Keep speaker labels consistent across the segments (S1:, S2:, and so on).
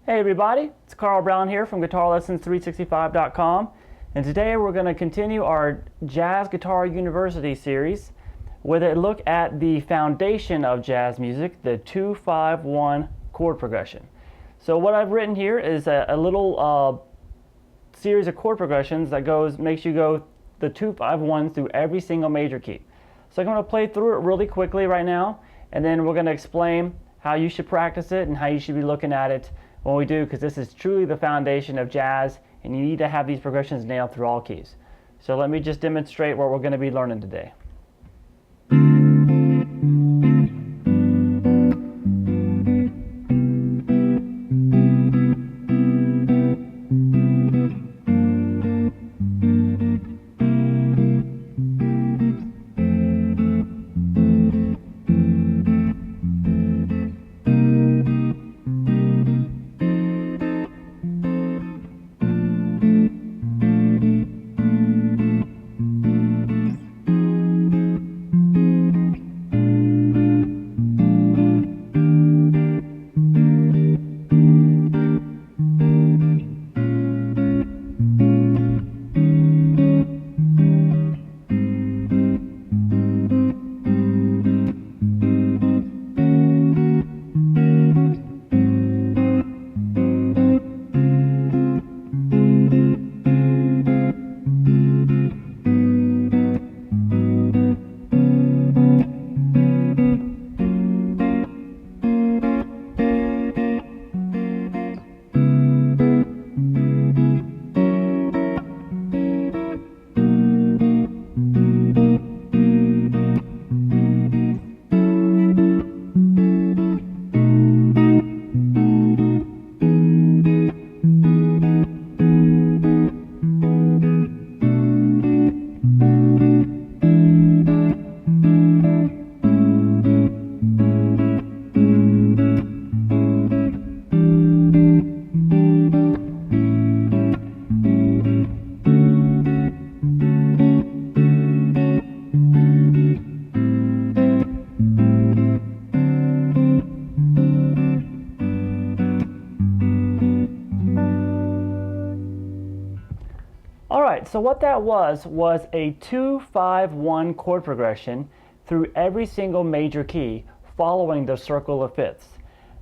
S1: Hey everybody, it's Carl Brown here from GuitarLessons365.com, and today we're going to continue our Jazz Guitar University series with a look at the foundation of jazz music, the 2-5-1 chord progression. So what I've written here is a little series of chord progressions that makes you go the 2-5-1 through every single major key. So I'm going to play through it really quickly right now, and then we're going to explain how you should practice it and how you should be looking at it when we do, because this is truly the foundation of jazz and you need to have these progressions nailed through all keys. So let me just demonstrate what we're going to be learning today. Alright, so what that was a 2-5-1 chord progression through every single major key following the circle of fifths.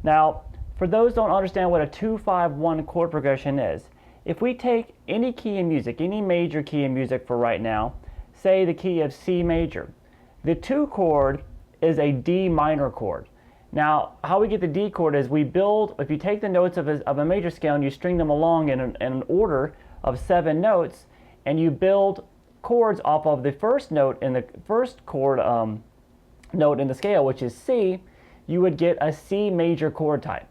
S1: Now, for those who don't understand what a 2-5-1 chord progression is, if we take any key in music, any major key in music for right now, say the key of C major, the 2 chord is a D minor chord. Now, how we get the D chord is we build, if you take the notes of a major scale and you string them along in an order of 7 notes, and you build chords off of the first note in the first chord note in the scale, which is C, you would get a C major chord type.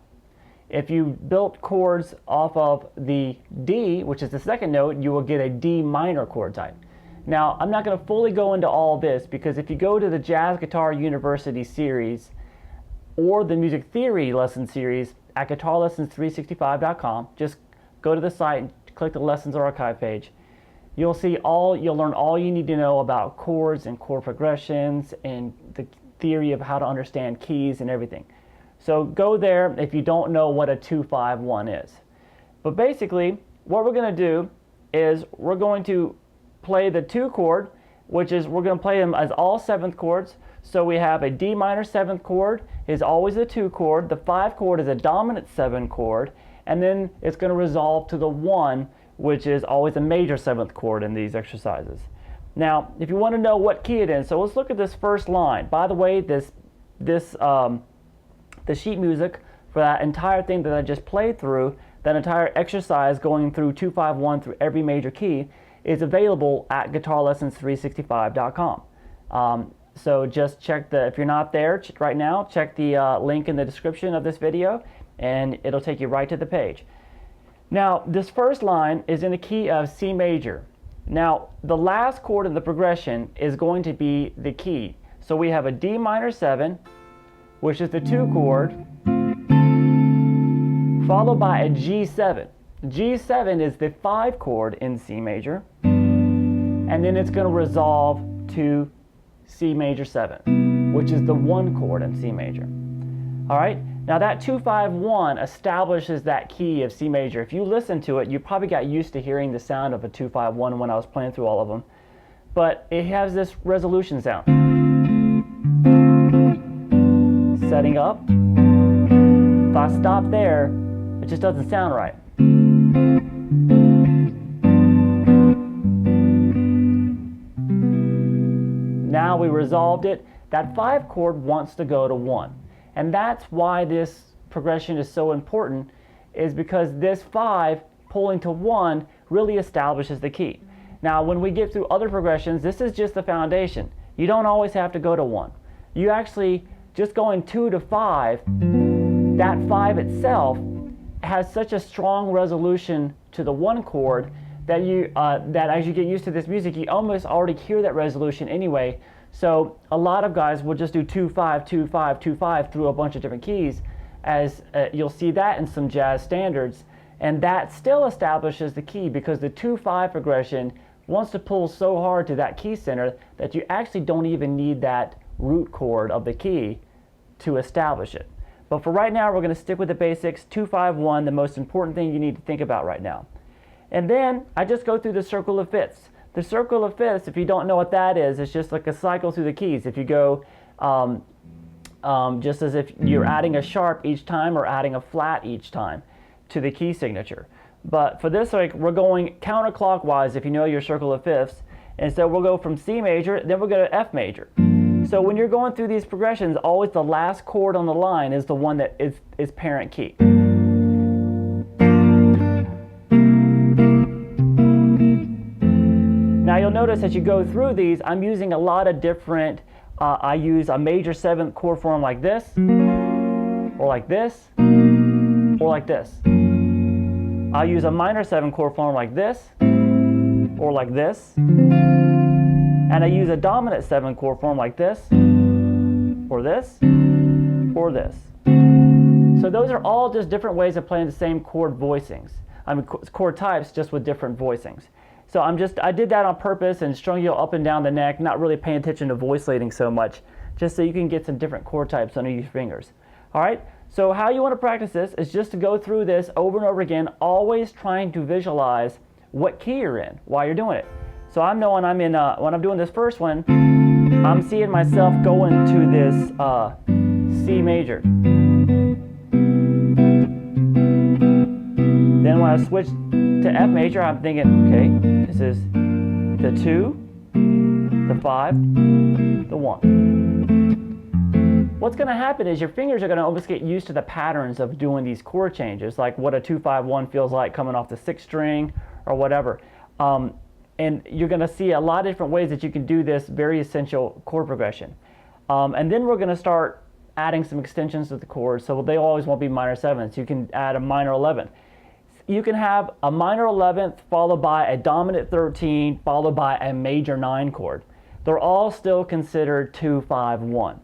S1: If you built chords off of the D, which is the second note, you will get a D minor chord type. Now, I'm not going to fully go into all this, because if you go to the Jazz Guitar University series or the music theory lesson series at GuitarLessons365.com, just go to the site and click the lessons archive page. You'll learn all you need to know about chords and chord progressions and the theory of how to understand keys and everything. So go there if you don't know what a 2-5-1 is. But basically, what we're going to do is we're going to play the 2 chord, which is we're going to play them as all 7th chords. So we have a D minor 7th chord is always a 2 chord, the 5 chord is a dominant 7 chord, and then it's going to resolve to the 1, which is always a major 7th chord in these exercises. Now, if you want to know what key it is, so let's look at this first line. By the way, the sheet music for that entire thing that I just played through, that entire exercise going through 2-5-1 through every major key, is available at GuitarLessons365.com. So just check if you're not there right now, check the link in the description of this video, and it'll take you right to the page. Now, this first line is in the key of C major. Now, the last chord in the progression is going to be the key. So we have a D minor 7, which is the 2 chord, followed by a G7. G7 is the 5 chord in C major, and then it's going to resolve to C major 7, which is the 1 chord in C major. All right, Now that 2-5-1 establishes that key of C major. If you listen to it, you probably got used to hearing the sound of a 2-5-1 when I was playing through all of them. But it has this resolution sound. Setting up. If I stop there, it just doesn't sound right. Now we resolved it. That 5 chord wants to go to 1. And that's why this progression is so important, is because this 5 pulling to 1 really establishes the key. Now when we get through other progressions, this is just the foundation. You don't always have to go to 1. You actually, just going 2 to 5, that 5 itself has such a strong resolution to the 1 chord that that as you get used to this music, you almost already hear that resolution anyway. So a lot of guys will just do 2-5, 2-5, 2-5 through a bunch of different keys, as you'll see that in some jazz standards, and that still establishes the key because the 2-5 progression wants to pull so hard to that key center that you actually don't even need that root chord of the key to establish it. But for right now, we're going to stick with the basics. 2-5-1, the most important thing you need to think about right now. And then I just go through the circle of fifths. The circle of fifths, if you don't know what that is, it's just like a cycle through the keys. If you go just as if you're adding a sharp each time or adding a flat each time to the key signature. But for this, like, we're going counterclockwise if you know your circle of fifths. And so we'll go from C major, then we'll go to F major. So when you're going through these progressions, always the last chord on the line is the one that is parent key. Now you'll notice as you go through these, I'm using a lot of different, I use a major 7th chord form like this, or like this, or like this. I use a minor 7 chord form like this, or like this. And I use a dominant 7 chord form like this, or this, or this. So those are all just different ways of playing the same chord voicings. I mean, chord types, just with different voicings. So I did that on purpose and strung you up and down the neck, not really paying attention to voice leading so much, just so you can get some different chord types under your fingers. All right, so how you want to practice this is just to go through this over and over again, always trying to visualize what key you're in while you're doing it. So I'm knowing I'm in, when I'm doing this first one, I'm seeing myself going to this C major. Then when I switch to F major, I'm thinking, okay, this is the 2, the 5, the 1. What's going to happen is your fingers are going to almost get used to the patterns of doing these chord changes, like what a 2-5-1 feels like coming off the 6th string or whatever. And you're going to see a lot of different ways that you can do this very essential chord progression. And then we're going to start adding some extensions to the chords, so they always won't be minor 7ths. You can add a minor 11th. You can have a minor 11th followed by a dominant 13 followed by a major 9 chord. They're all still considered 2-5-1.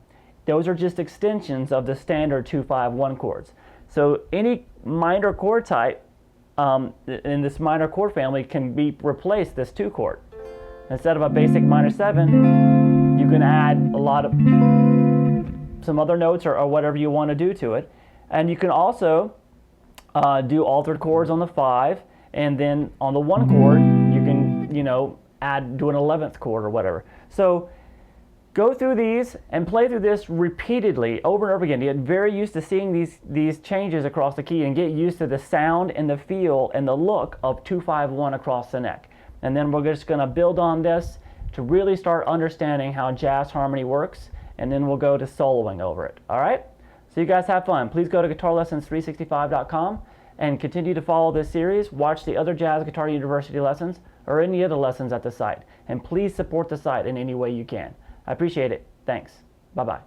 S1: Those are just extensions of the standard 2-5-1 chords. So any minor chord type in this minor chord family can be replaced this 2 chord. Instead of a basic minor 7, you can add a lot of some other notes or whatever you want to do to it. And you can also do altered chords on the 5, and then on the 1 chord you can, do an 11th chord or whatever. So go through these and play through this repeatedly over and over again. Get very used to seeing these changes across the key and get used to the sound and the feel and the look of 2-5-1 across the neck. And then we're just going to build on this to really start understanding how jazz harmony works, and then we'll go to soloing over it. All right? So you guys have fun. Please go to guitarlessons365.com and continue to follow this series. Watch the other Jazz Guitar University lessons or any other lessons at the site. And please support the site in any way you can. I appreciate it. Thanks. Bye-bye.